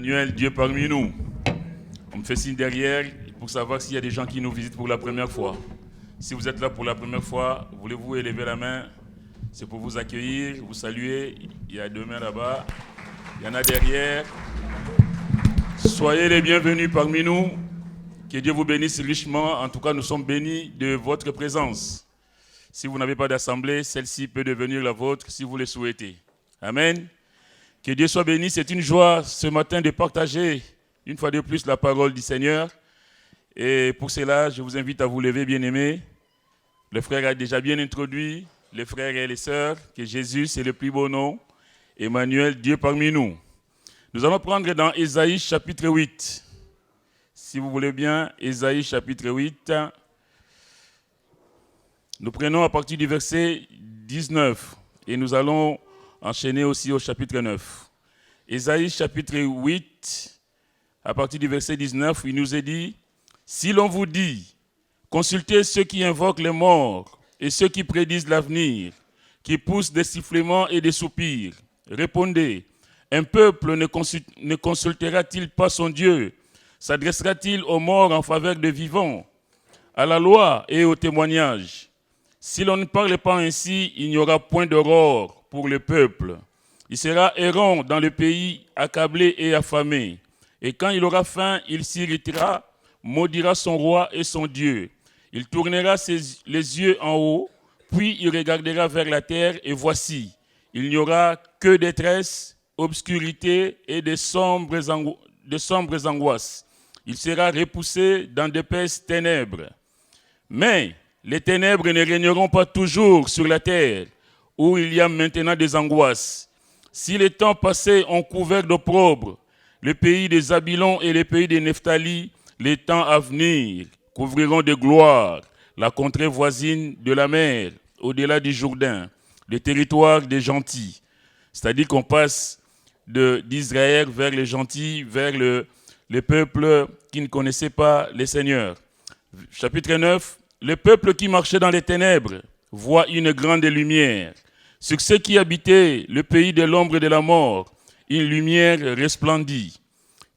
Emmanuel, Dieu parmi nous. On me fait signe derrière pour savoir s'il y a des gens qui nous visitent pour la première fois. Si vous êtes là pour la première fois, voulez-vous élever la main? C'est pour vous accueillir, vous saluer. Il y a 2 mains là-bas. Il y en a derrière. Soyez les bienvenus parmi nous. Que Dieu vous bénisse richement. En tout cas, nous sommes bénis de votre présence. Si vous n'avez pas d'assemblée, celle-ci peut devenir la vôtre si vous le souhaitez. Amen. Que Dieu soit béni. C'est une joie ce matin de partager une fois de plus la parole du Seigneur. Et pour cela, je vous invite à vous lever, bien-aimés. Le frère a déjà bien introduit les frères et les sœurs que Jésus, c'est le plus beau nom. Emmanuel, Dieu parmi nous. Nous allons prendre dans Ésaïe chapitre 8. Si vous voulez bien, Ésaïe chapitre 8. Nous prenons à partir du verset 19 et nous allons enchaîner aussi au chapitre 9. Ésaïe chapitre 8, à partir du verset 19, il nous est dit « Si l'on vous dit, consultez ceux qui invoquent les morts et ceux qui prédisent l'avenir, qui poussent des sifflements et des soupirs, répondez, un peuple ne consultera-t-il pas son Dieu? S'adressera-t-il aux morts en faveur des vivants, à la loi et au témoignage? Si l'on ne parle pas ainsi, il n'y aura point d'aurore pour le peuple. Il sera errant dans le pays, accablé et affamé. Et quand il aura faim, il s'irritera, maudira son roi et son Dieu. Il tournera les yeux en haut, puis il regardera vers la terre, et voici, il n'y aura que détresse, obscurité et de sombres angoisses. Il sera repoussé dans d'épaisses ténèbres. Mais les ténèbres ne régneront pas toujours sur la terre, où il y a maintenant des angoisses. Si les temps passés ont couvert d'opprobre, le pays des Zabylon et le pays des Nephtali, les temps à venir couvriront de gloire la contrée voisine de la mer, au-delà du Jourdain, le territoire des gentils. C'est-à-dire qu'on passe d'Israël vers les gentils, vers le peuple qui ne connaissait pas les seigneurs. Chapitre 9, le peuple qui marchait dans les ténèbres voit une grande lumière. Sur ceux qui habitaient le pays de l'ombre et de la mort, une lumière resplendit.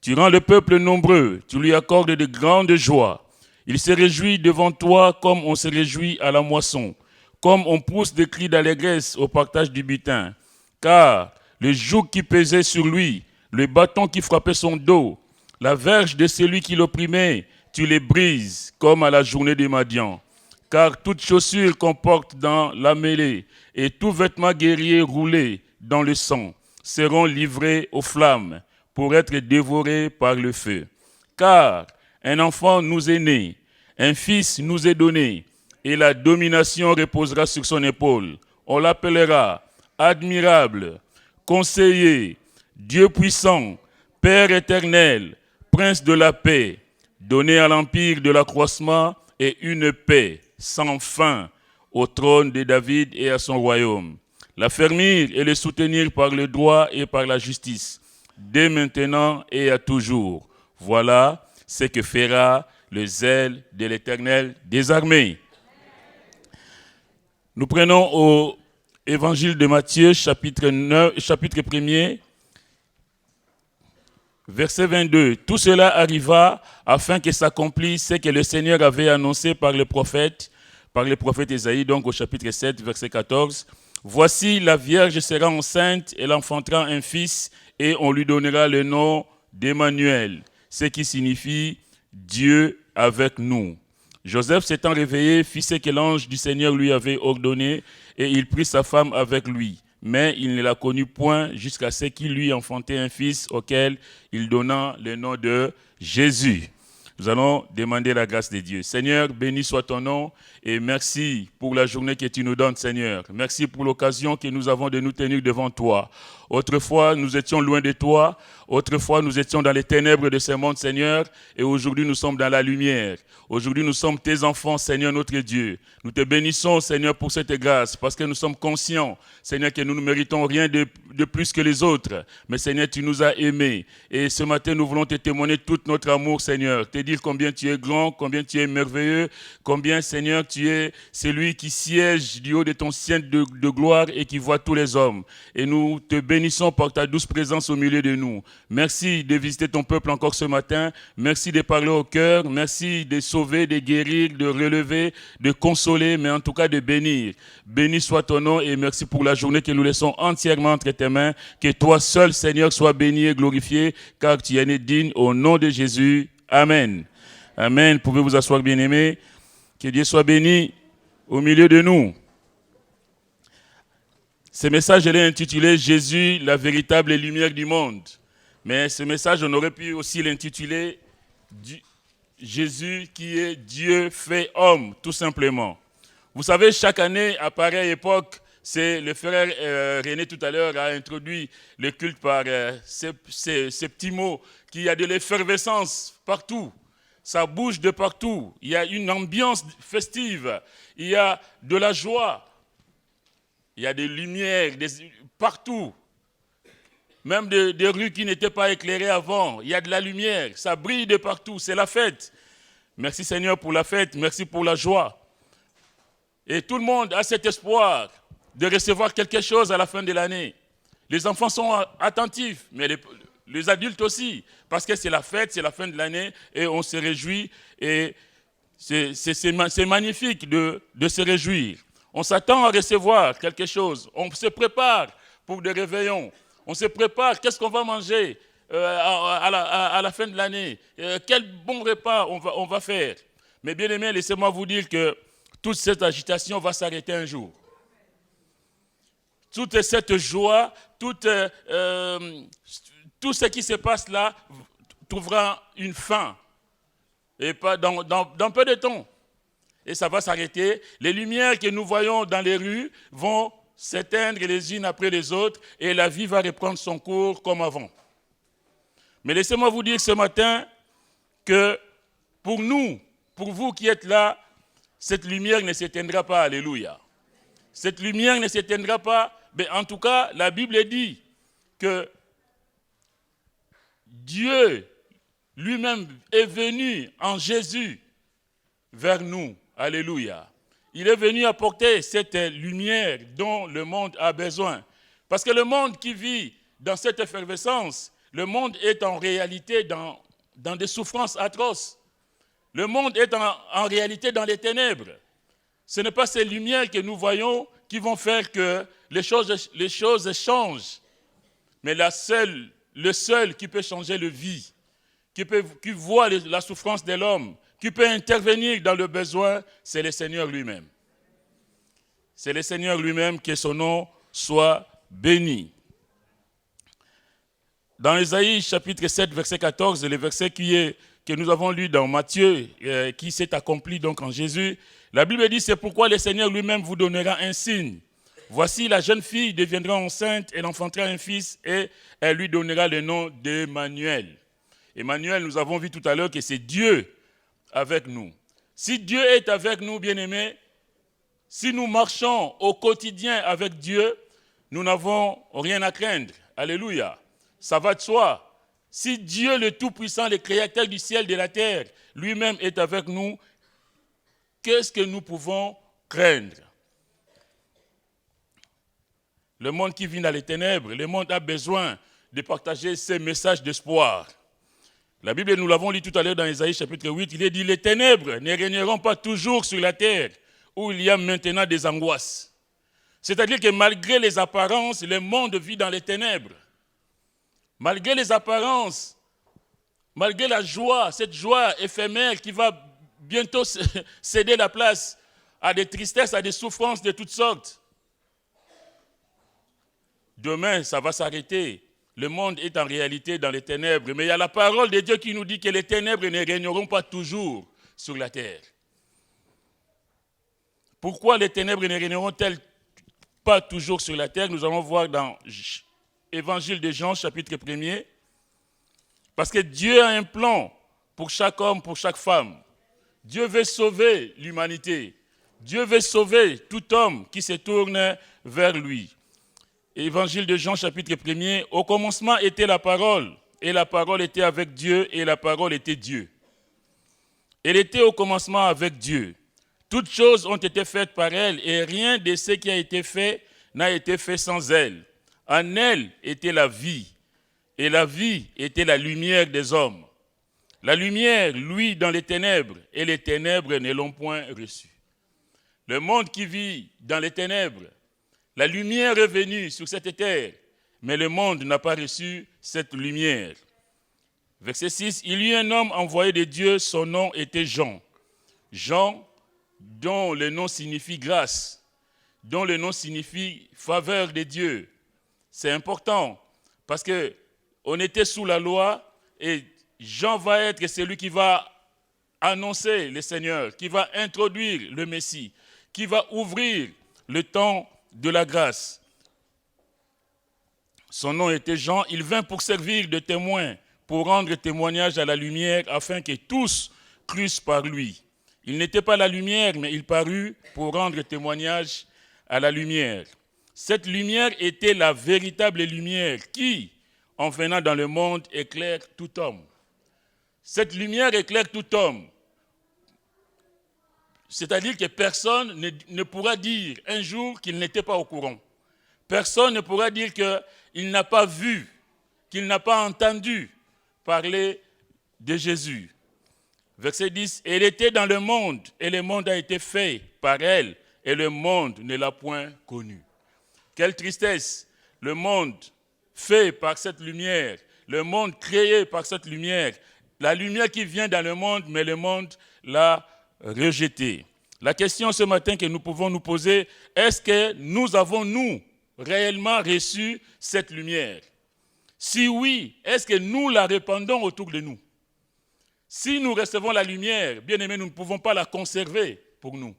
Tu rends le peuple nombreux, tu lui accordes de grandes joies. Il se réjouit devant toi comme on se réjouit à la moisson, comme on pousse des cris d'allégresse au partage du butin. Car le joug qui pesait sur lui, le bâton qui frappait son dos, la verge de celui qui l'opprimait, tu les brises comme à la journée des Madians. Car toute chaussure qu'on porte dans la mêlée et tout vêtement guerrier roulé dans le sang seront livrés aux flammes pour être dévorés par le feu. Car un enfant nous est né, un fils nous est donné, et la domination reposera sur son épaule. On l'appellera admirable, conseiller, Dieu puissant, Père éternel, Prince de la paix, donné à l'empire de l'accroissement et une paix sans fin au trône de David et à son royaume. L'affermir et le soutenir par le droit et par la justice, dès maintenant et à toujours. Voilà ce que fera le zèle de l'Éternel des armées. Nous prenons au Évangile de Matthieu, chapitre 1er, verset 22. Tout cela arriva afin que s'accomplisse ce que le Seigneur avait annoncé par le prophète Ésaïe, donc au chapitre 7, verset 14. Voici, la Vierge sera enceinte, elle enfantera un fils et on lui donnera le nom d'Emmanuel, ce qui signifie Dieu avec nous. Joseph s'étant réveillé, fit ce que l'ange du Seigneur lui avait ordonné et il prit sa femme avec lui. Mais il ne la connut point jusqu'à ce qu'il lui enfantait un fils auquel il donna le nom de Jésus. Nous allons demander la grâce de Dieu. Seigneur, béni soit ton nom et merci pour la journée que tu nous donnes, Seigneur. Merci pour l'occasion que nous avons de nous tenir devant toi. Autrefois, nous étions loin de toi. Autrefois, nous étions dans les ténèbres de ce monde, Seigneur. Et aujourd'hui, nous sommes dans la lumière. Aujourd'hui, nous sommes tes enfants, Seigneur, notre Dieu. Nous te bénissons, Seigneur, pour cette grâce, parce que nous sommes conscients, Seigneur, que nous ne méritons rien de plus que les autres. Mais, Seigneur, tu nous as aimés. Et ce matin, nous voulons te témoigner tout notre amour, Seigneur. Te dire combien tu es grand, combien tu es merveilleux, combien, Seigneur, tu es celui qui siège du haut de ton ciel de gloire et qui voit tous les hommes. Et nous te bénissons bénissons par ta douce présence au milieu de nous. Merci de visiter ton peuple encore ce matin. Merci de parler au cœur. Merci de sauver, de guérir, de relever, de consoler, mais en tout cas de bénir. Béni soit ton nom et merci pour la journée que nous laissons entièrement entre tes mains. Que toi seul, Seigneur, sois béni et glorifié, car tu es né digne au nom de Jésus. Amen. Amen. Pouvez vous asseoir, bien-aimés. Que Dieu soit béni au milieu de nous. Ce message, je l'ai intitulé « Jésus, la véritable lumière du monde ». Mais ce message, on aurait pu aussi l'intituler « Jésus qui est Dieu fait homme », tout simplement. Vous savez, chaque année, à pareille époque, c'est le frère René tout à l'heure a introduit le culte par ces petits mots, qu'il y a de l'effervescence partout. Ça bouge de partout. Il y a une ambiance festive. Il y a de la joie. Il y a des lumières partout. Même des rues qui n'étaient pas éclairées avant. Il y a de la lumière. Ça brille de partout. C'est la fête. Merci Seigneur pour la fête. Merci pour la joie. Et tout le monde a cet espoir de recevoir quelque chose à la fin de l'année. Les enfants sont attentifs, mais les adultes aussi. Parce que c'est la fête, c'est la fin de l'année et on se réjouit. Et c'est magnifique de se réjouir. On s'attend à recevoir quelque chose. On se prépare pour des réveillons. On se prépare, qu'est-ce qu'on va manger à la fin de l'année. Quel bon repas on va faire. Mais bien aimés, laissez-moi vous dire que toute cette agitation va s'arrêter un jour. Toute cette joie, tout ce qui se passe là trouvera une fin. Et pas dans peu de temps. Et ça va s'arrêter. Les lumières que nous voyons dans les rues vont s'éteindre les unes après les autres et la vie va reprendre son cours comme avant. Mais laissez-moi vous dire ce matin que pour nous, pour vous qui êtes là, cette lumière ne s'éteindra pas. Alléluia. Cette lumière ne s'éteindra pas. Mais en tout cas, la Bible dit que Dieu lui-même est venu en Jésus vers nous. Alléluia. Il est venu apporter cette lumière dont le monde a besoin. Parce que le monde qui vit dans cette effervescence, le monde est en réalité dans des souffrances atroces. Le monde est en réalité dans les ténèbres. Ce n'est pas ces lumières que nous voyons qui vont faire que les choses changent. Mais le seul qui peut changer la vie, qui voit la souffrance de l'homme, qui peut intervenir dans le besoin, c'est le Seigneur lui-même. C'est le Seigneur lui-même, que son nom soit béni. Dans Ésaïe chapitre 7, verset 14, le verset que nous avons lu dans Matthieu, qui s'est accompli donc en Jésus, la Bible dit, c'est pourquoi le Seigneur lui-même vous donnera un signe. Voici, la jeune fille deviendra enceinte, elle enfantera un fils et elle lui donnera le nom d'Emmanuel. Emmanuel, nous avons vu tout à l'heure que c'est Dieu avec nous. Si Dieu est avec nous, bien-aimés, si nous marchons au quotidien avec Dieu, nous n'avons rien à craindre. Alléluia. Ça va de soi. Si Dieu le Tout-Puissant, le Créateur du ciel et de la terre, lui-même est avec nous, qu'est-ce que nous pouvons craindre? Le monde qui vit dans les ténèbres, le monde a besoin de partager ces messages d'espoir. La Bible, nous l'avons lu tout à l'heure dans Ésaïe chapitre 8, il est dit « Les ténèbres ne régneront pas toujours sur la terre, où il y a maintenant des angoisses. » C'est-à-dire que malgré les apparences, le monde vit dans les ténèbres. Malgré les apparences, malgré la joie, cette joie éphémère qui va bientôt céder la place à des tristesses, à des souffrances de toutes sortes. Demain, ça va s'arrêter. Le monde est en réalité dans les ténèbres. Mais il y a la parole de Dieu qui nous dit que les ténèbres ne régneront pas toujours sur la terre. Pourquoi les ténèbres ne régneront-elles pas toujours sur la terre? Nous allons voir dans Évangile de Jean, chapitre 1er. Parce que Dieu a un plan pour chaque homme, pour chaque femme. Dieu veut sauver l'humanité. Dieu veut sauver tout homme qui se tourne vers lui. Évangile de Jean, chapitre 1er. Au commencement était la parole, et la parole était avec Dieu, et la parole était Dieu. Elle était au commencement avec Dieu. Toutes choses ont été faites par elle, et rien de ce qui a été fait n'a été fait sans elle. En elle était la vie, et la vie était la lumière des hommes. La lumière luit dans les ténèbres, et les ténèbres ne l'ont point reçue. Le monde qui vit dans les ténèbres, la lumière est venue sur cette terre, mais le monde n'a pas reçu cette lumière. Verset 6, il y eut un homme envoyé de Dieu, son nom était Jean. Jean, dont le nom signifie grâce, dont le nom signifie faveur de Dieu. C'est important parce qu'on était sous la loi et Jean va être celui qui va annoncer le Seigneur, qui va introduire le Messie, qui va ouvrir le temps de la grâce. Son nom était Jean, il vint pour servir de témoin, pour rendre témoignage à la lumière, afin que tous crussent par lui. Il n'était pas la lumière, mais il parut pour rendre témoignage à la lumière. Cette lumière était la véritable lumière qui, en venant dans le monde, éclaire tout homme. Cette lumière éclaire tout homme. C'est-à-dire que personne ne pourra dire un jour qu'il n'était pas au courant. Personne ne pourra dire qu'il n'a pas vu, qu'il n'a pas entendu parler de Jésus. Verset 10, « Elle était dans le monde, et le monde a été fait par elle, et le monde ne l'a point connue. » Quelle tristesse! Le monde fait par cette lumière, le monde créé par cette lumière, la lumière qui vient dans le monde, mais le monde l'a rejetée. La question ce matin que nous pouvons nous poser, est-ce que nous avons, réellement reçu cette lumière? Si oui, est-ce que nous la répandons autour de nous? Si nous recevons la lumière, bien aimés, nous ne pouvons pas la conserver pour nous.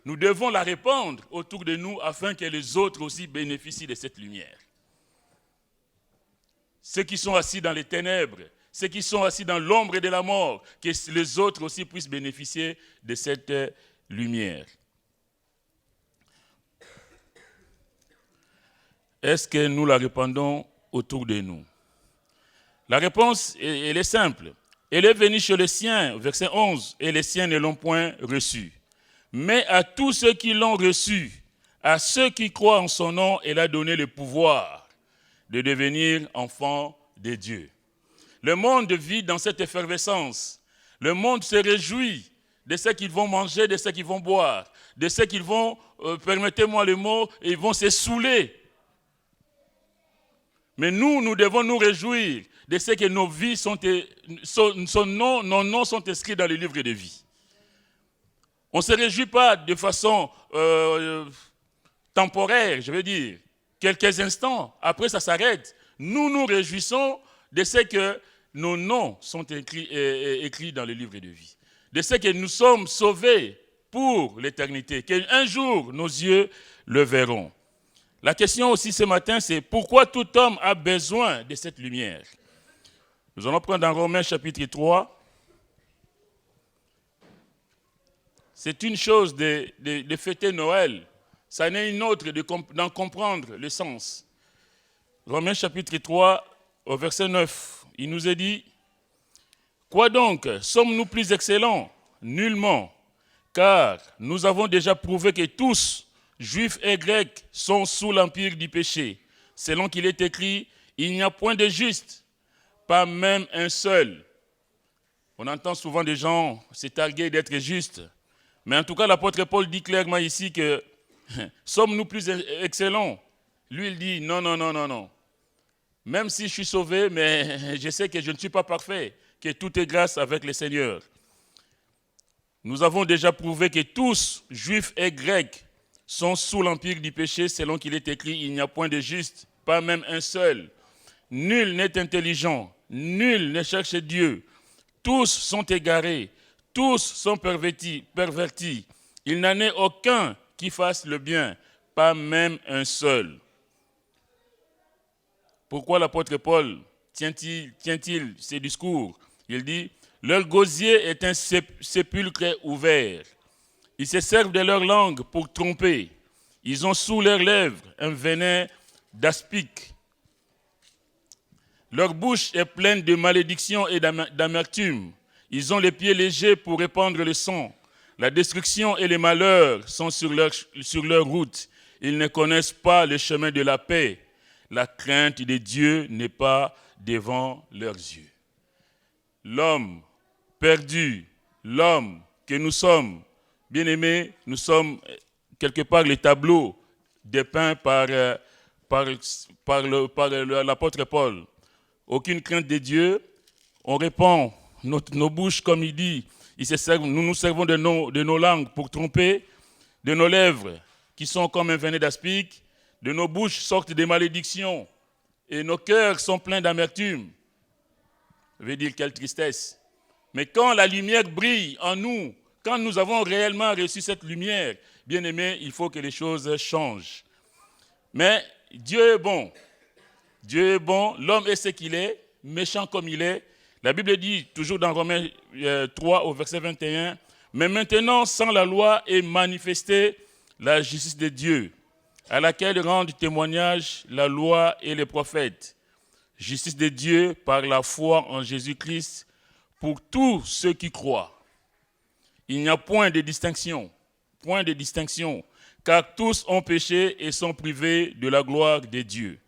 Nous devons la répandre autour de nous afin que les autres aussi bénéficient de cette lumière. Ceux qui sont assis dans les ténèbres, ceux qui sont assis dans l'ombre de la mort, que les autres aussi puissent bénéficier de cette lumière. Est-ce que nous la répandons autour de nous? La réponse, elle est simple. Elle est venue chez les siens, verset 11, et les siens ne l'ont point reçue. Mais à tous ceux qui l'ont reçue, à ceux qui croient en son nom, elle a donné le pouvoir de devenir enfants de Dieu. Le monde vit dans cette effervescence. Le monde se réjouit de ce qu'ils vont manger, de ce qu'ils vont boire, de ce qu'ils vont, permettez-moi le mot, ils vont se saouler. Mais nous devons nous réjouir de ce que nos vies nos noms sont inscrits dans le livre de vie. On ne se réjouit pas de façon temporaire, je veux dire, quelques instants, après ça s'arrête. Nous nous réjouissons de ce que nos noms sont écrits dans le livre de vie, de ce que nous sommes sauvés pour l'éternité, qu'un jour nos yeux le verront. La question aussi ce matin, c'est pourquoi tout homme a besoin de cette lumière? Nous allons prendre dans Romains chapitre 3. C'est une chose de fêter Noël. Ça n'est une autre d'en comprendre le sens. Romains chapitre 3, au verset 9, il nous est dit, « Quoi donc? Sommes-nous plus excellents? Nullement, car nous avons déjà prouvé que tous, Juifs et Grecs, sont sous l'empire du péché. Selon qu'il est écrit, il n'y a point de juste, pas même un seul. » On entend souvent des gens se targuer d'être justes. Mais en tout cas, l'apôtre Paul dit clairement ici que sommes-nous plus excellents? Lui, il dit non. Même si je suis sauvé, mais je sais que je ne suis pas parfait, que tout est grâce avec le Seigneur. Nous avons déjà prouvé que tous, Juifs et Grecs, sont sous l'empire du péché, selon qu'il est écrit, il n'y a point de juste, pas même un seul. Nul n'est intelligent, nul ne cherche Dieu. Tous sont égarés, tous sont pervertis. Il n'en est aucun qui fasse le bien, pas même un seul. Pourquoi l'apôtre Paul tient-il ces discours? Il dit, leur gosier est un sépulcre ouvert. Ils se servent de leur langue pour tromper. Ils ont sous leurs lèvres un venin d'aspic. Leur bouche est pleine de malédiction et d'amertume. Ils ont les pieds légers pour répandre le sang. La destruction et les malheurs sont sur leur route. Ils ne connaissent pas le chemin de la paix. la crainte de Dieu n'est pas devant leurs yeux. L'homme perdu, l'homme que nous sommes, bien-aimés, nous sommes quelque part les tableaux dépeints par l'apôtre Paul. Aucune crainte de Dieu, on répand nos bouches comme il dit, nous nous servons de nos langues pour tromper, de nos lèvres qui sont comme un venin d'aspic, de nos bouches sortent des malédictions et nos cœurs sont pleins d'amertume. Je veux dire, quelle tristesse. Mais quand la lumière brille en nous, quand nous avons réellement reçu cette lumière, bien aimé, il faut que les choses changent. Mais Dieu est bon. Dieu est bon, l'homme est ce qu'il est, méchant comme il est. La Bible dit, toujours dans Romains 3 au verset 21, « Mais maintenant, sans la loi est manifestée la justice de Dieu, à laquelle rendent témoignage la loi et les prophètes. Justice de Dieu par la foi en Jésus-Christ pour tous ceux qui croient. Il n'y a point de distinction, car tous ont péché et sont privés de la gloire de Dieu. »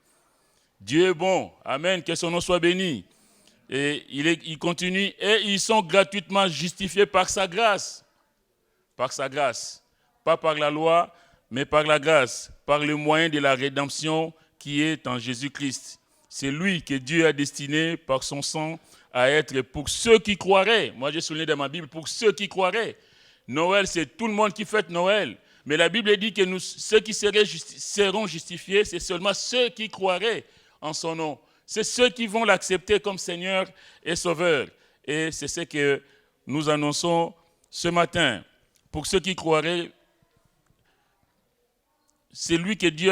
Dieu est bon, amen, que son nom soit béni. Et il continue, et ils sont gratuitement justifiés par sa grâce. Par sa grâce. Pas par la loi, mais par la grâce, par le moyen de la rédemption qui est en Jésus-Christ. C'est lui que Dieu a destiné par son sang à être pour ceux qui croiraient. Moi, j'ai souligné dans ma Bible, pour ceux qui croiraient. Noël, c'est tout le monde qui fête Noël. Mais la Bible dit que ceux qui seront justifiés, c'est seulement ceux qui croiraient en son nom. C'est ceux qui vont l'accepter comme Seigneur et Sauveur. Et c'est ce que nous annonçons ce matin. Pour ceux qui croiraient, c'est lui que Dieu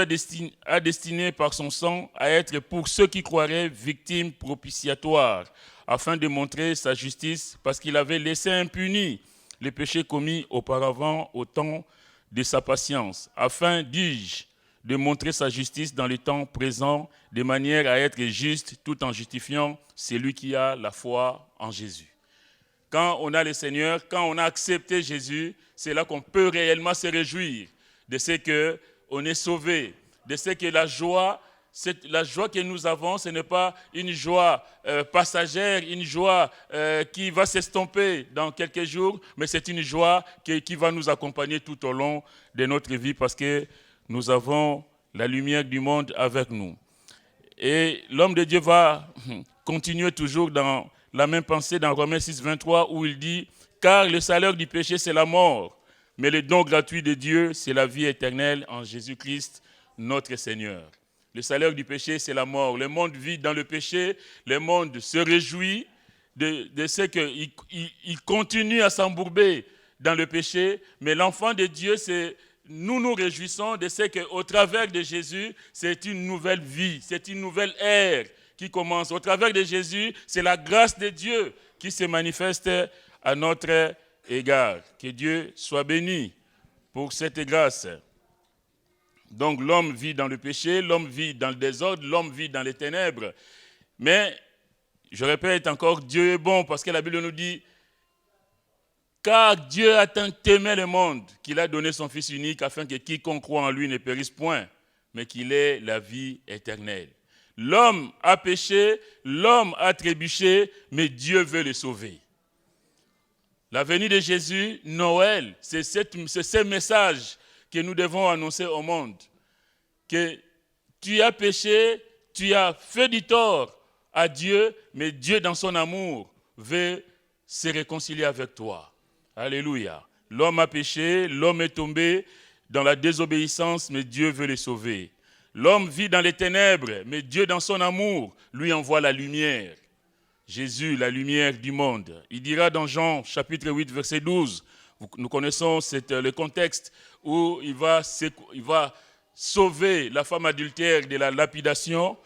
a destiné par son sang à être pour ceux qui croiraient victime propitiatoire, afin de montrer sa justice, parce qu'il avait laissé impunis les péchés commis auparavant au temps de sa patience, afin, dis-je, de montrer sa justice dans le temps présent, de manière à être juste tout en justifiant celui qui a la foi en Jésus. Quand on a le Seigneur, quand on a accepté Jésus, c'est là qu'on peut réellement se réjouir de ce qu'on est sauvé, de ce que la joie que nous avons, ce n'est pas une joie passagère, une joie qui va s'estomper dans quelques jours, mais c'est une joie qui va nous accompagner tout au long de notre vie parce que nous avons la lumière du monde avec nous. Et l'homme de Dieu va continuer toujours dans la même pensée dans Romains 6, 23, où il dit « Car le salaire du péché, c'est la mort, mais le don gratuit de Dieu, c'est la vie éternelle en Jésus-Christ, notre Seigneur. » Le salaire du péché, c'est la mort. Le monde vit dans le péché, le monde se réjouit de ce qu'il continue à s'embourber dans le péché, mais l'enfant de Dieu, nous nous réjouissons de ce qu'au travers de Jésus, c'est une nouvelle vie, c'est une nouvelle ère qui commence. Au travers de Jésus, c'est la grâce de Dieu qui se manifeste à notre égard. Que Dieu soit béni pour cette grâce. Donc l'homme vit dans le péché, l'homme vit dans le désordre, l'homme vit dans les ténèbres. Mais, je répète encore, Dieu est bon parce que la Bible nous dit « Car Dieu a tant aimé le monde qu'il a donné son Fils unique afin que quiconque croit en lui ne périsse point, mais qu'il ait la vie éternelle. » L'homme a péché, l'homme a trébuché, mais Dieu veut le sauver. La venue de Jésus, Noël, c'est ce message que nous devons annoncer au monde. Que tu as péché, tu as fait du tort à Dieu, mais Dieu dans son amour veut se réconcilier avec toi. Alléluia. L'homme a péché, l'homme est tombé dans la désobéissance, mais Dieu veut le sauver. L'homme vit dans les ténèbres, mais Dieu dans son amour lui envoie la lumière. Jésus, la lumière du monde. Il dira dans Jean chapitre 8, verset 12, nous connaissons le contexte où il va sauver la femme adultère de la lapidation.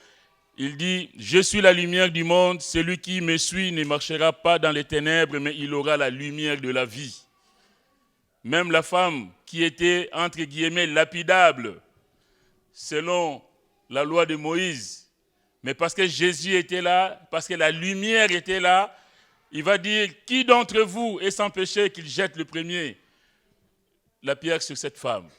Il dit, « Je suis la lumière du monde, celui qui me suit ne marchera pas dans les ténèbres, mais il aura la lumière de la vie. » Même la femme qui était, entre guillemets, lapidable, selon la loi de Moïse, mais parce que Jésus était là, parce que la lumière était là, il va dire, « Qui d'entre vous est sans péché qu'il jette le premier la pierre sur cette femme?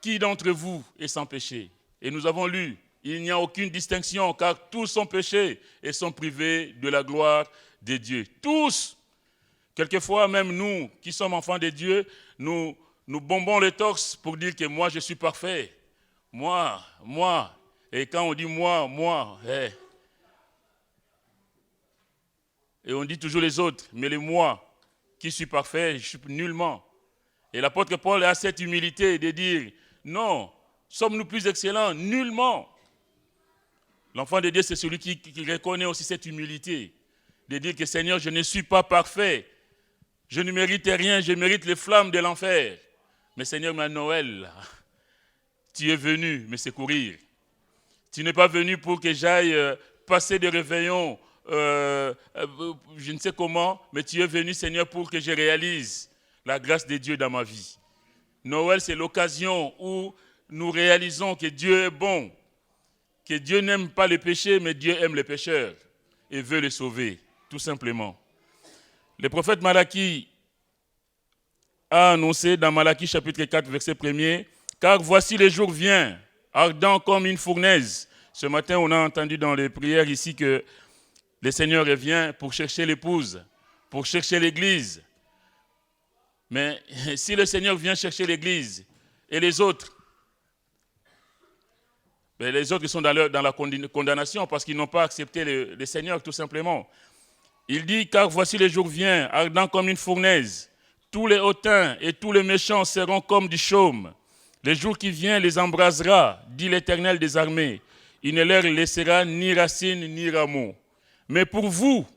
Qui d'entre vous est sans péché ?» Et nous avons lu Il n'y a aucune distinction, car tous sont péchés et sont privés de la gloire de Dieu. Tous. Quelquefois, même nous, qui sommes enfants de Dieu, nous bombons le torse pour dire que moi, je suis parfait. Moi. Et quand on dit moi, et on dit toujours les autres, mais le moi, qui suis parfait, je suis nullement. Et l'apôtre Paul a cette humilité de dire, non, sommes-nous plus excellents? Nullement. L'enfant de Dieu, c'est celui qui reconnaît aussi cette humilité, de dire que Seigneur, je ne suis pas parfait, je ne mérite rien, je mérite les flammes de l'enfer. Mais Seigneur, à Noël, tu es venu me secourir. Tu n'es pas venu pour que j'aille passer des réveillons, je ne sais comment, mais tu es venu, Seigneur, pour que je réalise la grâce de Dieu dans ma vie. Noël, c'est l'occasion où nous réalisons que Dieu est bon, que Dieu n'aime pas les péchés, mais Dieu aime les pécheurs et veut les sauver, tout simplement. Le prophète Malachie a annoncé dans Malachie chapitre 4, verset 1er, « Car voici le jour vient, ardent comme une fournaise. » Ce matin, on a entendu dans les prières ici que le Seigneur revient pour chercher l'épouse, pour chercher l'église. Mais si le Seigneur vient chercher l'église et les autres, les autres sont dans la condamnation parce qu'ils n'ont pas accepté le Seigneur, tout simplement. Il dit, car voici le jour vient, ardent comme une fournaise. Tous les hautains et tous les méchants seront comme du chaume. Le jour qui vient les embrasera, dit l'Éternel des armées. Il ne leur laissera ni racine ni rameau. Mais pour vous,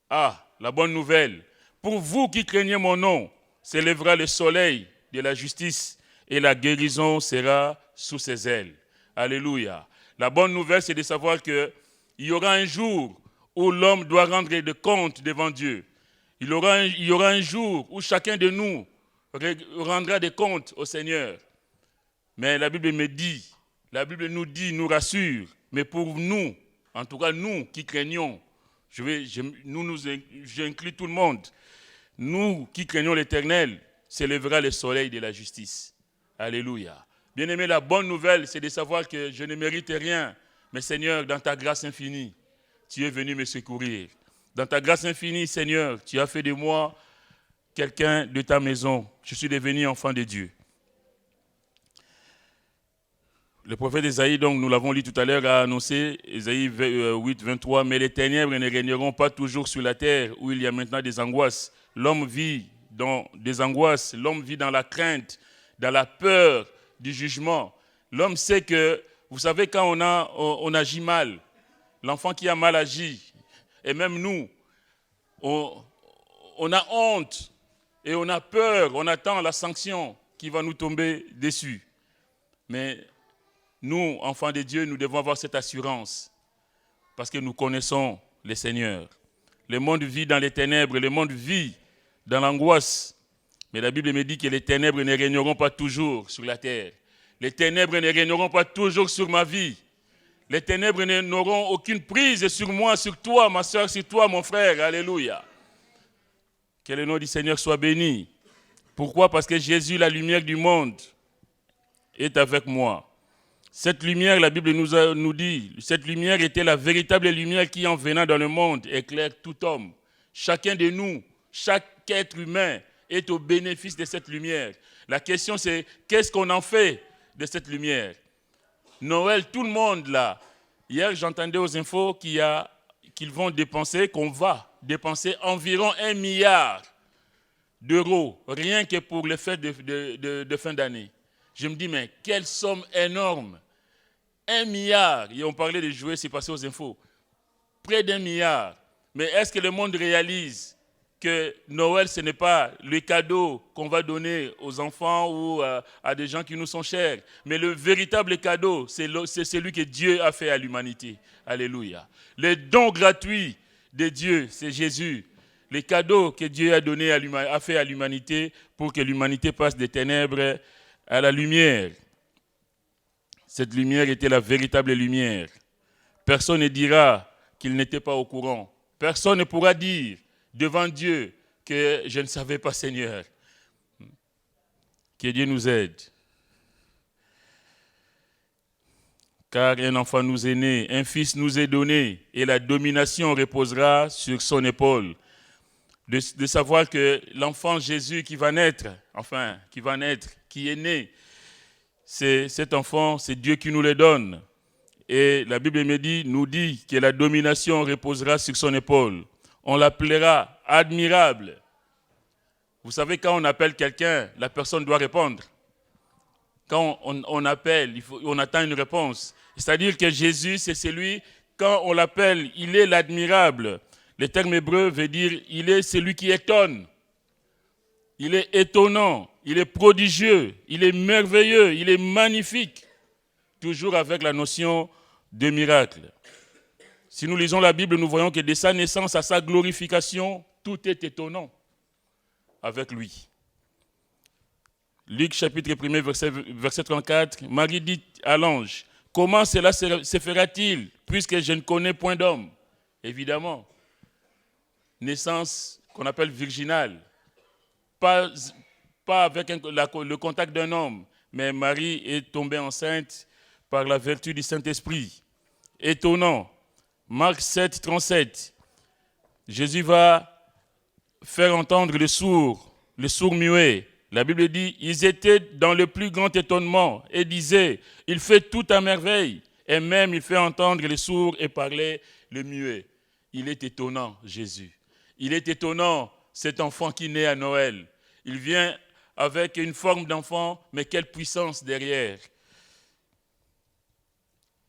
la bonne nouvelle, pour vous qui craignez mon nom, s'élèvera le soleil de la justice et la guérison sera sous ses ailes. Alléluia. La bonne nouvelle, c'est de savoir qu'il y aura un jour où l'homme doit rendre des comptes devant Dieu. Il y aura un jour où chacun de nous rendra des comptes au Seigneur. Mais la Bible nous dit, nous rassure, mais pour nous, en tout cas nous qui craignons, j'inclus tout le monde, nous qui craignons l'Éternel, s'élèvera le soleil de la justice. Alléluia. Bien-aimé, la bonne nouvelle, c'est de savoir que je ne mérite rien, mais Seigneur, dans ta grâce infinie, tu es venu me secourir. Dans ta grâce infinie, Seigneur, tu as fait de moi quelqu'un de ta maison. Je suis devenu enfant de Dieu. Le prophète Ésaïe, donc, nous l'avons lu tout à l'heure, a annoncé, Ésaïe 8, 23, « Mais les ténèbres ne régneront pas toujours sur la terre où il y a maintenant des angoisses. L'homme vit dans des angoisses, l'homme vit dans la crainte, dans la peur du jugement. L'homme sait que, vous savez, quand on agit mal, l'enfant qui a mal agi, et même nous, on a honte et on a peur, on attend la sanction qui va nous tomber dessus. Mais nous, enfants de Dieu, nous devons avoir cette assurance parce que nous connaissons le Seigneur. Le monde vit dans les ténèbres, le monde vit dans l'angoisse. Mais la Bible me dit que les ténèbres ne régneront pas toujours sur la terre. Les ténèbres ne régneront pas toujours sur ma vie. Les ténèbres n'auront aucune prise sur moi, sur toi, ma soeur, sur toi, mon frère. Alléluia. Que le nom du Seigneur soit béni. Pourquoi? Parce que Jésus, la lumière du monde, est avec moi. Cette lumière, la Bible nous dit, cette lumière était la véritable lumière qui, en venant dans le monde, éclaire tout homme. Chacun de nous, chaque être humain est au bénéfice de cette lumière. La question c'est, qu'est-ce qu'on en fait de cette lumière? Noël, tout le monde là. Hier, j'entendais aux infos qu'on va dépenser environ 1 milliard d'euros, rien que pour les fêtes de fin d'année. Je me dis, mais quelle somme énorme! 1 milliard, et on parlait de jouets, c'est passé aux infos. Près d'1 milliard. Mais est-ce que le monde réalise que Noël, ce n'est pas le cadeau qu'on va donner aux enfants ou à des gens qui nous sont chers, mais le véritable cadeau, c'est celui que Dieu a fait à l'humanité. Alléluia. Le don gratuit de Dieu, c'est Jésus. Les cadeaux que Dieu a fait à l'humanité pour que l'humanité passe des ténèbres à la lumière. Cette lumière était la véritable lumière. Personne ne dira qu'il n'était pas au courant. Personne ne pourra dire devant Dieu que je ne savais pas, Seigneur. Que Dieu nous aide. Car un enfant nous est né, un fils nous est donné, et la domination reposera sur son épaule. De savoir que l'enfant Jésus qui va naître, qui est né, cet enfant, c'est Dieu qui nous le donne. Et la Bible nous dit que la domination reposera sur son épaule. On l'appellera admirable. Vous savez, quand on appelle quelqu'un, la personne doit répondre. Quand on appelle, on attend une réponse. C'est-à-dire que Jésus, c'est celui, quand on l'appelle, il est l'admirable. Le terme hébreu veut dire, il est celui qui étonne. Il est étonnant, il est prodigieux, il est merveilleux, il est magnifique. Toujours avec la notion de miracle. Si nous lisons la Bible, nous voyons que de sa naissance à sa glorification, tout est étonnant avec lui. Luc chapitre 1, verset 34, Marie dit à l'ange, « Comment cela se fera-t-il, puisque je ne connais point d'homme ?» Évidemment, naissance qu'on appelle virginale, pas avec le contact d'un homme, mais Marie est tombée enceinte par la vertu du Saint-Esprit. Étonnant. Marc 7, 37, Jésus va faire entendre le sourd muet. La Bible dit, ils étaient dans le plus grand étonnement et disaient, il fait tout à merveille. Et même il fait entendre les sourds et parler le muet. Il est étonnant, Jésus. Il est étonnant, cet enfant qui naît à Noël. Il vient avec une forme d'enfant, mais quelle puissance derrière.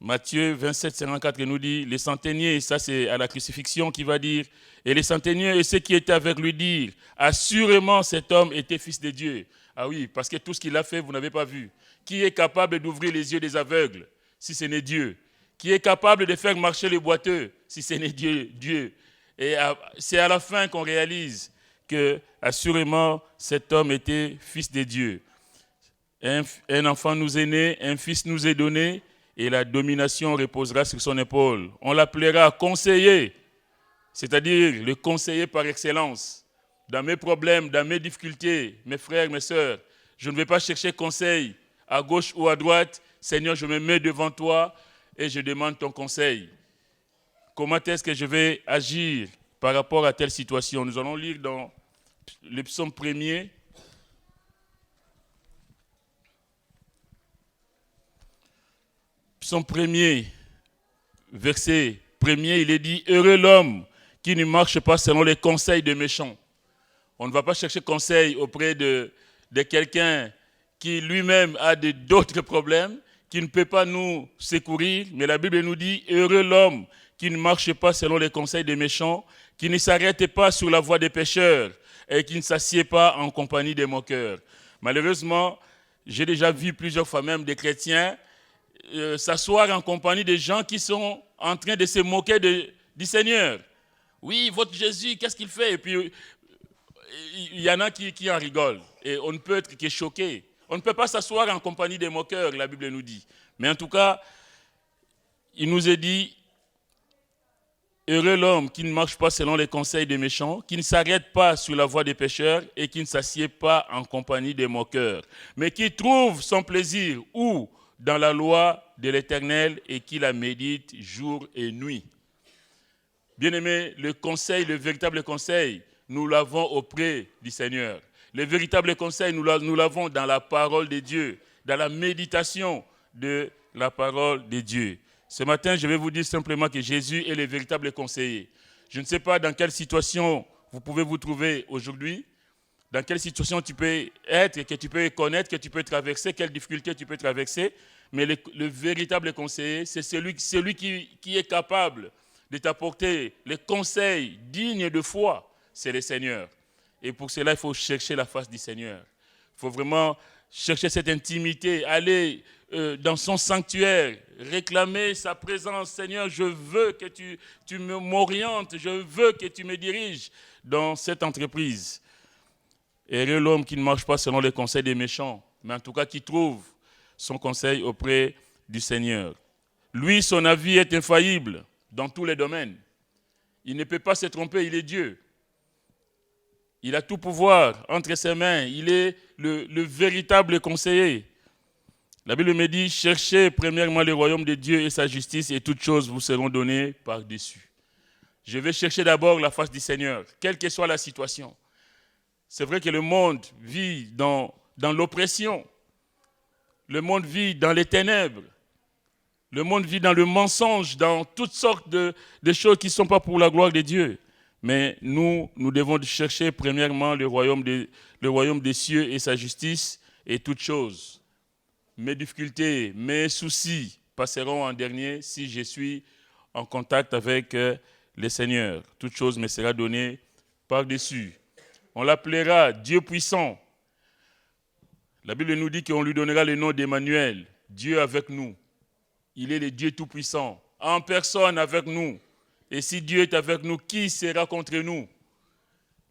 Matthieu 27, 54 nous dit, les centeniers, ça c'est à la crucifixion qui va dire, et les centeniers et ceux qui étaient avec lui dirent, assurément cet homme était fils de Dieu. Ah oui, parce que tout ce qu'il a fait, vous n'avez pas vu. Qui est capable d'ouvrir les yeux des aveugles, si ce n'est Dieu? Qui est capable de faire marcher les boiteux, si ce n'est Dieu? Et c'est à la fin qu'on réalise que, assurément, cet homme était fils de Dieu. Un enfant nous est né, un fils nous est donné, et la domination reposera sur son épaule. On l'appellera conseiller, c'est-à-dire le conseiller par excellence. Dans mes problèmes, dans mes difficultés, mes frères, mes sœurs, je ne vais pas chercher conseil à gauche ou à droite. Seigneur, je me mets devant toi et je demande ton conseil. Comment est-ce que je vais agir par rapport à telle situation? Nous allons lire dans le psaume 1er. Psaume 1er, verset 1er, il est dit « Heureux l'homme qui ne marche pas selon les conseils des méchants. » On ne va pas chercher conseil auprès de quelqu'un qui lui-même a d'autres problèmes, qui ne peut pas nous secourir, mais la Bible nous dit « Heureux l'homme qui ne marche pas selon les conseils des méchants, qui ne s'arrête pas sur la voie des pécheurs et qui ne s'assied pas en compagnie des moqueurs. » Malheureusement, j'ai déjà vu plusieurs fois même des chrétiens s'asseoir en compagnie des gens qui sont en train de se moquer du Seigneur. Oui, votre Jésus, qu'est-ce qu'il fait? Et puis, il y en a qui en rigolent. Et on ne peut être que choqué. On ne peut pas s'asseoir en compagnie des moqueurs, la Bible nous dit. Mais en tout cas, il nous est dit, heureux l'homme qui ne marche pas selon les conseils des méchants, qui ne s'arrête pas sur la voie des pécheurs et qui ne s'assied pas en compagnie des moqueurs, mais qui trouve son plaisir où? Dans la loi de l'Éternel et qui la médite jour et nuit. Bien-aimés, le véritable conseil, nous l'avons auprès du Seigneur. Le véritable conseil, nous l'avons dans la parole de Dieu, dans la méditation de la parole de Dieu. Ce matin, je vais vous dire simplement que Jésus est le véritable conseiller. Je ne sais pas dans quelle situation vous pouvez vous trouver aujourd'hui, dans quelle situation tu peux être, que tu peux connaître, que tu peux traverser, quelles difficultés tu peux traverser. Mais le véritable conseiller, c'est celui qui est capable de t'apporter les conseils dignes de foi. C'est le Seigneur. Et pour cela, il faut chercher la face du Seigneur. Il faut vraiment chercher cette intimité, aller dans son sanctuaire, réclamer sa présence. Seigneur, je veux que tu m'orientes, je veux que tu me diriges dans cette entreprise. Heureux l'homme qui ne marche pas selon les conseils des méchants, mais en tout cas qui trouve son conseil auprès du Seigneur. Lui, son avis est infaillible dans tous les domaines. Il ne peut pas se tromper, il est Dieu. Il a tout pouvoir entre ses mains, il est le véritable conseiller. La Bible me dit, cherchez premièrement le royaume de Dieu et sa justice et toutes choses vous seront données par-dessus. Je vais chercher d'abord la face du Seigneur, quelle que soit la situation. C'est vrai que le monde vit dans l'oppression. Le monde vit dans les ténèbres. Le monde vit dans le mensonge, dans toutes sortes de choses qui ne sont pas pour la gloire de Dieu. Mais nous devons chercher premièrement le royaume des cieux et sa justice et toutes choses. Mes difficultés, mes soucis passeront en dernier si je suis en contact avec le Seigneur. Toute chose me sera donnée par-dessus. On l'appellera Dieu puissant. La Bible nous dit qu'on lui donnera le nom d'Emmanuel, Dieu avec nous. Il est le Dieu tout-puissant, en personne avec nous. Et si Dieu est avec nous, qui sera contre nous?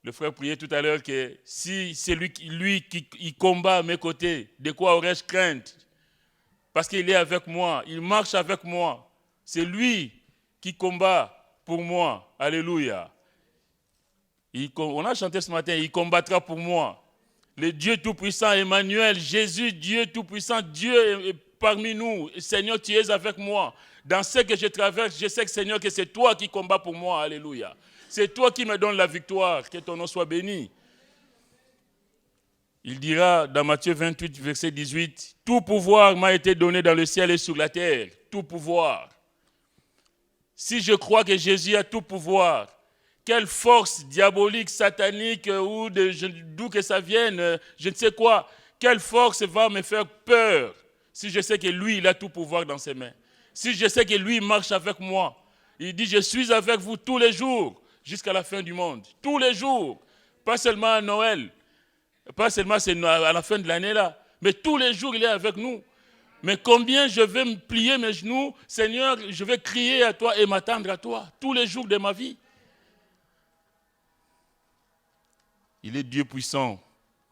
Le frère priait tout à l'heure que si c'est lui qui combat à mes côtés, de quoi aurais-je crainte? Parce qu'il est avec moi, il marche avec moi. C'est lui qui combat pour moi. Alléluia. On a chanté ce matin, il combattra pour moi. Le Dieu tout-puissant, Emmanuel, Jésus, Dieu tout-puissant, Dieu est parmi nous. Seigneur, tu es avec moi. Dans ce que je traverse, je sais que Seigneur, que c'est toi qui combats pour moi. Alléluia. C'est toi qui me donnes la victoire. Que ton nom soit béni. Il dira dans Matthieu 28, verset 18, « Tout pouvoir m'a été donné dans le ciel et sur la terre. » Tout pouvoir. Si je crois que Jésus a tout pouvoir, quelle force diabolique, satanique, ou d'où que ça vienne, je ne sais quoi, quelle force va me faire peur si je sais que lui, il a tout pouvoir dans ses mains. Si je sais que lui, il marche avec moi. Il dit, je suis avec vous tous les jours, jusqu'à la fin du monde. Tous les jours. Pas seulement à Noël. Pas seulement à la fin de l'année là. Mais tous les jours, il est avec nous. Mais combien je vais me plier mes genoux, Seigneur, je vais crier à toi et m'attendre à toi. Tous les jours de ma vie. Il est Dieu puissant.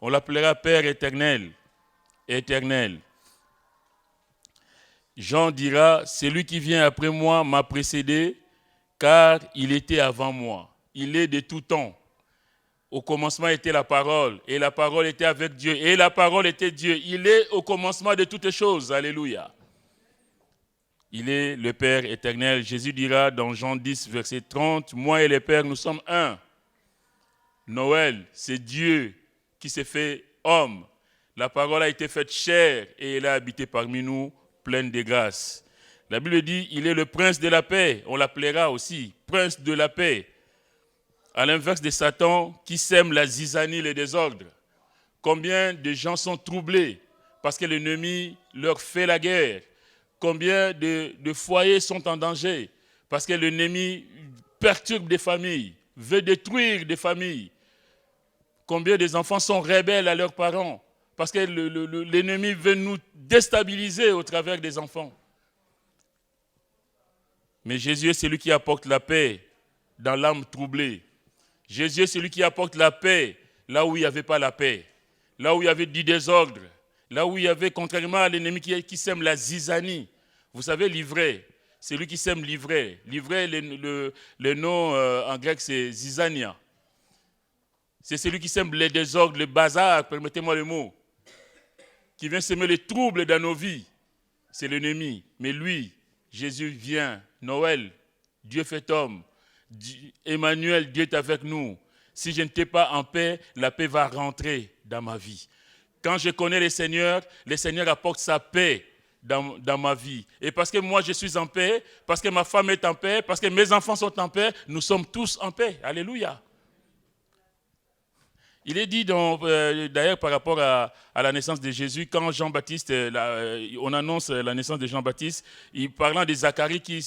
On l'appellera Père éternel. Éternel. Jean dira, celui qui vient après moi m'a précédé, car il était avant moi. Il est de tout temps. Au commencement était la parole, et la parole était avec Dieu, et la parole était Dieu. Il est au commencement de toutes choses. Alléluia. Il est le Père éternel. Jésus dira dans Jean 10, verset 30, « Moi et le Père, nous sommes un. » Noël, c'est Dieu qui s'est fait homme. La parole a été faite chair, et elle a habité parmi nous, pleine de grâce. La Bible dit, il est le prince de la paix. On l'appellera aussi prince de la paix. À l'inverse de Satan qui sème la zizanie et le désordre. Combien de gens sont troublés parce que l'ennemi leur fait la guerre. Combien de foyers sont en danger parce que l'ennemi perturbe des familles, veut détruire des familles. Combien des enfants sont rebelles à leurs parents parce que l'ennemi veut nous déstabiliser au travers des enfants. Mais Jésus est celui qui apporte la paix dans l'âme troublée. Jésus est celui qui apporte la paix là où il n'y avait pas la paix, là où il y avait du désordre, là où il y avait, contrairement à l'ennemi qui sème la zizanie. Vous savez, l'ivraie, c'est lui qui sème l'ivraie. L'ivraie, le nom en grec, c'est zizania. C'est celui qui sème les désordres, le bazar, permettez-moi le mot, qui vient semer les troubles dans nos vies. C'est l'ennemi. Mais lui, Jésus vient, Noël, Dieu fait homme. Emmanuel, Dieu est avec nous. Si je n'étais pas en paix, la paix va rentrer dans ma vie. Quand je connais le Seigneur apporte sa paix dans ma vie. Et parce que moi je suis en paix, parce que ma femme est en paix, parce que mes enfants sont en paix, nous sommes tous en paix. Alléluia. Il est dit d'ailleurs par rapport à la naissance de Jésus, quand Jean-Baptiste, on annonce la naissance de Jean-Baptiste, parlant de Zacharie qui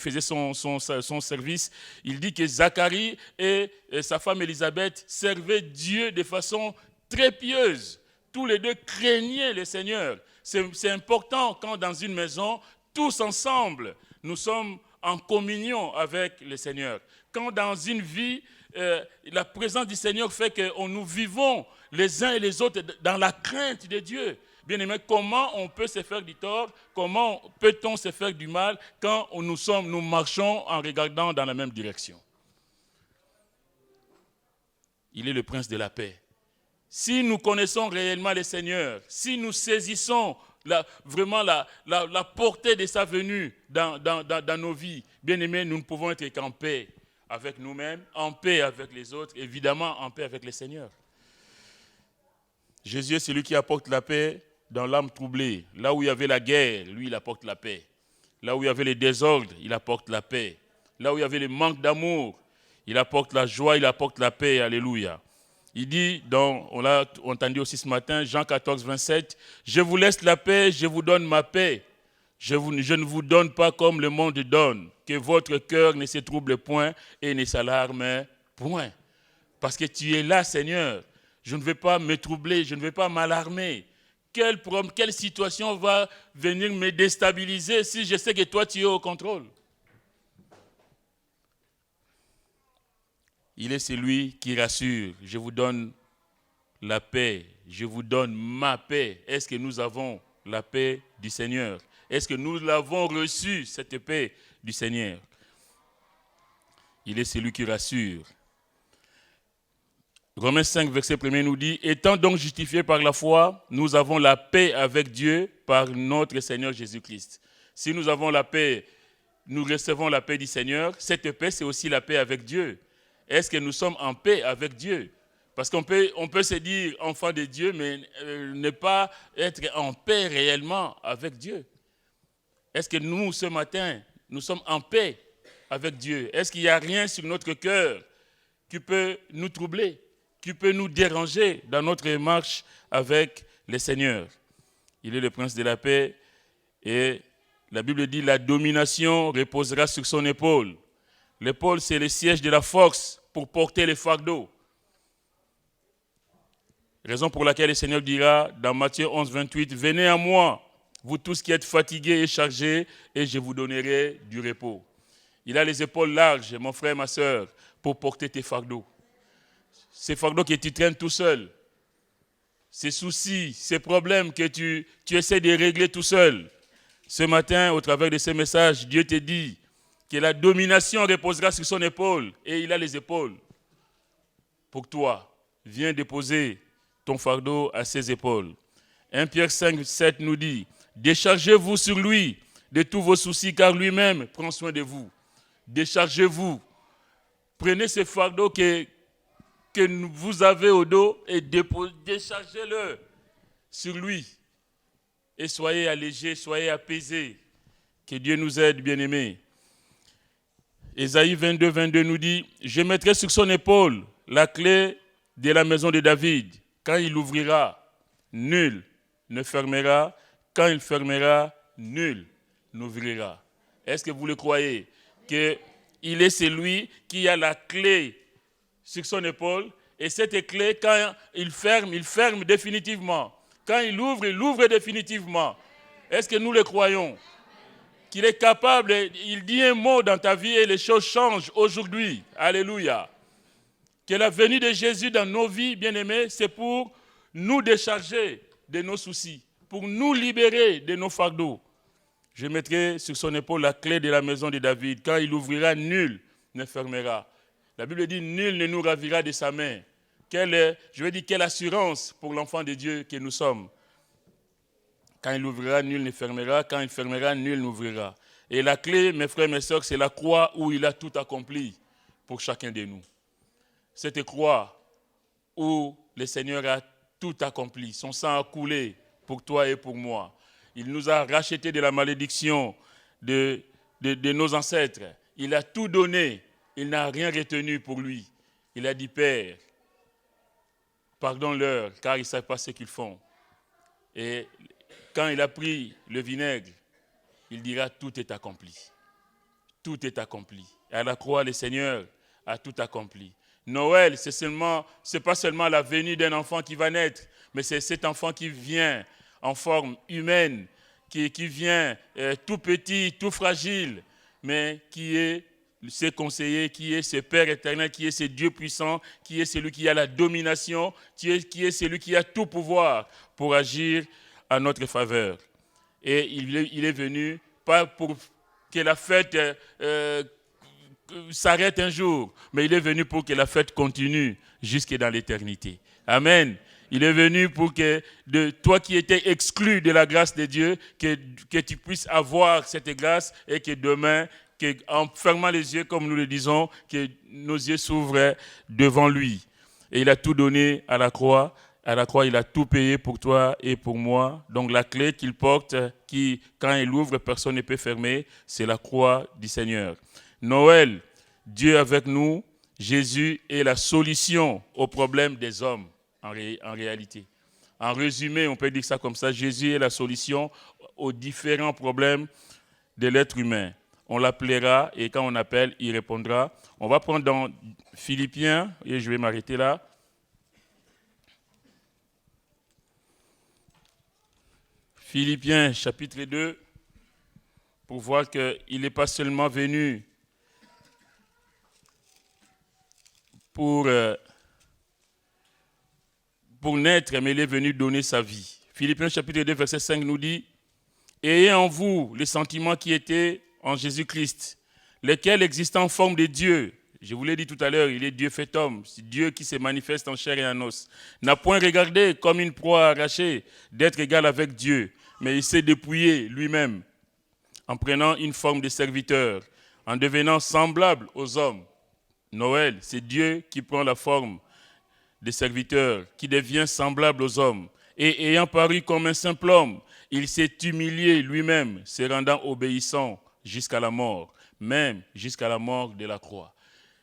faisait son service, il dit que Zacharie et sa femme Élisabeth servaient Dieu de façon très pieuse. Tous les deux craignaient le Seigneur. C'est important quand dans une maison, tous ensemble, nous sommes en communion avec le Seigneur. Quand dans une vie, la présence du Seigneur fait que nous vivons les uns et les autres dans la crainte de Dieu. Bien-aimés, comment on peut se faire du tort? Comment peut-on se faire du mal quand nous marchons en regardant dans la même direction? Il est le prince de la paix. Si nous connaissons réellement le Seigneur, si nous saisissons vraiment la portée de sa venue dans nos vies. Bien-aimés, nous ne pouvons être qu'en paix avec nous-mêmes, en paix avec les autres, évidemment en paix avec le Seigneur. Jésus est celui qui apporte la paix dans l'âme troublée. Là où il y avait la guerre, lui, il apporte la paix. Là où il y avait les désordres, il apporte la paix. Là où il y avait le manque d'amour, il apporte la joie, il apporte la paix. Alléluia. Il dit, on l'a entendu aussi ce matin, Jean 14, 27, « Je vous laisse la paix, je vous donne ma paix. Je ne vous donne pas comme le monde donne. Que votre cœur ne se trouble point et ne s'alarme point. » Parce que tu es là, Seigneur. Je ne vais pas me troubler, je ne vais pas m'alarmer. Quelle situation va venir me déstabiliser si je sais que toi, tu es au contrôle? Il est celui qui rassure. Je vous donne la paix, je vous donne ma paix. Est-ce que nous avons la paix du Seigneur? Est-ce que nous l'avons reçue, cette paix du Seigneur? Il est celui qui rassure. Romains 5, verset 1 nous dit, « Étant donc justifiés par la foi, nous avons la paix avec Dieu par notre Seigneur Jésus-Christ. » Si nous avons la paix, nous recevons la paix du Seigneur, cette paix, c'est aussi la paix avec Dieu. Est-ce que nous sommes en paix avec Dieu? Parce qu'on peut se dire enfant de Dieu, mais ne pas être en paix réellement avec Dieu. Est-ce que nous, ce matin, nous sommes en paix avec Dieu? Est-ce qu'il n'y a rien sur notre cœur qui peut nous troubler, qui peut nous déranger dans notre marche avec le Seigneur? Il est le prince de la paix et la Bible dit la domination reposera sur son épaule. L'épaule, c'est le siège de la force pour porter les fardeaux. Raison pour laquelle le Seigneur dira dans Matthieu 11, 28, « Venez à moi, vous tous qui êtes fatigués et chargés, et je vous donnerai du repos. » Il a les épaules larges, mon frère, ma soeur, pour porter tes fardeaux. Ces fardeaux que tu traînes tout seul, ces soucis, ces problèmes que tu essaies de régler tout seul. Ce matin, au travers de ces messages, Dieu te dit que la domination reposera sur son épaule, et il a les épaules pour toi. Viens déposer ton fardeau à ses épaules. 1 Pierre 5, 7 nous dit, « Déchargez-vous sur lui de tous vos soucis, car lui-même prend soin de vous. » Déchargez-vous. Prenez ce fardeau que vous avez au dos et déchargez-le sur lui. Et soyez allégés, soyez apaisés. Que Dieu nous aide, bien-aimés. Ésaïe 22, 22 nous dit, « Je mettrai sur son épaule la clé de la maison de David. Quand il ouvrira, nul ne fermera. Quand il fermera, nul n'ouvrira. » Est-ce que vous le croyez? Qu'il est celui qui a la clé sur son épaule. Et cette clé, quand il ferme définitivement. Quand il ouvre définitivement. Est-ce que nous le croyons? Qu'il est capable, il dit un mot dans ta vie et les choses changent aujourd'hui. Alléluia. Que la venue de Jésus dans nos vies, bien-aimés, c'est pour nous décharger de nos soucis, pour nous libérer de nos fardeaux. Je mettrai sur son épaule la clé de la maison de David. Quand il ouvrira, nul ne fermera. La Bible dit, nul ne nous ravira de sa main. Quelle assurance pour l'enfant de Dieu que nous sommes. Quand il ouvrira, nul ne fermera. Quand il fermera, nul n'ouvrira. Et la clé, mes frères et mes sœurs, c'est la croix où il a tout accompli pour chacun de nous. Cette croix où le Seigneur a tout accompli. Son sang a coulé pour toi et pour moi. Il nous a rachetés de la malédiction de nos ancêtres. Il a tout donné. Il n'a rien retenu pour lui. Il a dit, Père, pardonne-leur, car ils ne savent pas ce qu'ils font. Et quand il a pris le vinaigre, il dira, tout est accompli. Tout est accompli. Et à la croix, le Seigneur a tout accompli. Noël, c'est pas seulement la venue d'un enfant qui va naître, mais c'est cet enfant qui vient en forme humaine, qui vient tout petit, tout fragile, mais qui est ce conseiller, qui est ce Père éternel, qui est ce Dieu puissant, qui est celui qui a la domination, qui est celui qui a tout pouvoir pour agir à notre faveur. Et il est venu, pas pour que la fête s'arrête un jour, mais il est venu pour que la fête continue jusque dans l'éternité. Amen. Il est venu pour que toi qui étais exclu de la grâce de Dieu, que tu puisses avoir cette grâce et que demain, en fermant les yeux, comme nous le disons, que nos yeux s'ouvrent devant lui. Et il a tout donné à la croix. À la croix, il a tout payé pour toi et pour moi. Donc la clé qu'il porte, qui, quand il ouvre, personne ne peut fermer, c'est la croix du Seigneur. Noël, Dieu avec nous, Jésus est la solution aux problèmes des hommes, en réalité. En résumé, on peut dire ça comme ça, Jésus est la solution aux différents problèmes de l'être humain. On l'appellera et quand on appelle, il répondra. On va prendre dans Philippiens, et je vais m'arrêter là. Philippiens chapitre 2, pour voir qu'il n'est pas seulement venu pour naître, mais il est venu donner sa vie. Philippiens chapitre 2, verset 5 nous dit « Ayez en vous les sentiments qui étaient en Jésus-Christ, lesquels existant en forme de Dieu, je vous l'ai dit tout à l'heure, il est Dieu fait homme, c'est Dieu qui se manifeste en chair et en os, n'a point regardé comme une proie arrachée d'être égal avec Dieu, mais il s'est dépouillé lui-même en prenant une forme de serviteur, en devenant semblable aux hommes. » Noël, c'est Dieu qui prend la forme de serviteur, qui devient semblable aux hommes. Et ayant paru comme un simple homme, il s'est humilié lui-même, se rendant obéissant jusqu'à la mort, même jusqu'à la mort de la croix.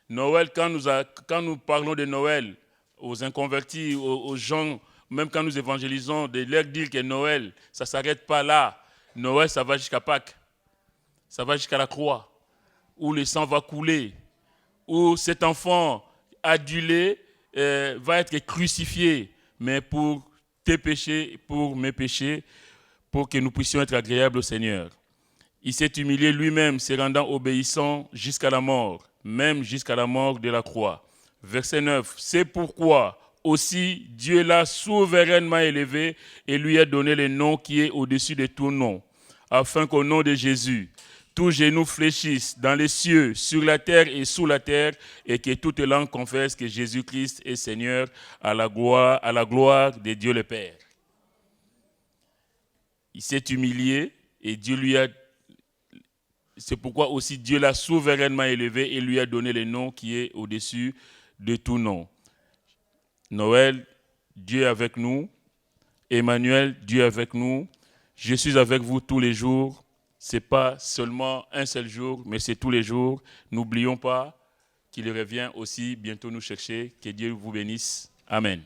Noël, quand nous parlons de Noël aux inconvertis, aux gens, même quand nous évangélisons, de leur dire que Noël, ça ne s'arrête pas là. Noël, ça va jusqu'à Pâques. Ça va jusqu'à la croix, où le sang va couler, où cet enfant adulé va être crucifié, mais pour tes péchés, pour mes péchés, pour que nous puissions être agréables au Seigneur. Il s'est humilié lui-même, se rendant obéissant jusqu'à la mort, même jusqu'à la mort de la croix. Verset 9, c'est pourquoi aussi Dieu l'a souverainement élevé et lui a donné le nom qui est au-dessus de tout nom, afin qu'au nom de Jésus, tous genoux fléchissent dans les cieux, sur la terre et sous la terre, et que toute langue confesse que Jésus-Christ est Seigneur à la gloire de Dieu le Père. Il s'est humilié et Dieu lui a... C'est pourquoi aussi Dieu l'a souverainement élevé et lui a donné le nom qui est au-dessus de tout nom. Noël, Dieu est avec nous. Emmanuel, Dieu est avec nous. Je suis avec vous tous les jours. Ce n'est pas seulement un seul jour, mais c'est tous les jours. N'oublions pas qu'il revient aussi bientôt nous chercher. Que Dieu vous bénisse. Amen.